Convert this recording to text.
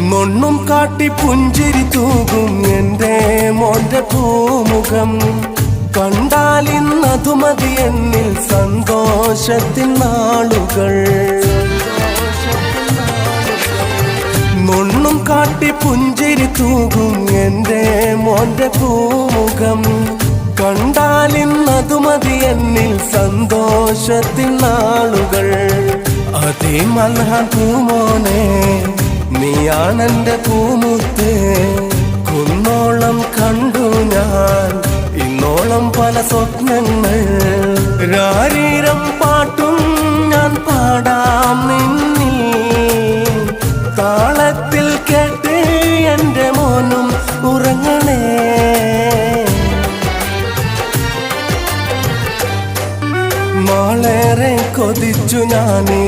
നൊണ്ണും കാട്ടി പുഞ്ചിരി തൂകും എൻ്റെ മോന്റെ പൂമുഖം കണ്ടാലിന്നതു മതി എന്നിൽ സന്തോഷത്തിൻ നാളുകൾ. നൊണ്ണും കാട്ടി പുഞ്ചിരി തൂകും എൻ്റെ മോന്റെ പൂമുഖം കണ്ടാലിന്നതു മതി എന്നിൽ സന്തോഷത്തിൻ നാളുകൾ. അതേ മൽഹാൻ പൂമോനെ നീയാണെന്റെ പൂമുത്ത്. കുന്നോളം കണ്ടു ഞാൻ ഇന്നോളം പല സ്വപ്നങ്ങൾ. രാരീരം പാട്ടും ഞാൻ പാടാം നിന്നിൽ. താളത്തിൽ കേട്ട് എൻ്റെ മോനും ഉറങ്ങണേ. നാളേറെ കൊതിച്ചു ഞാൻ ഈ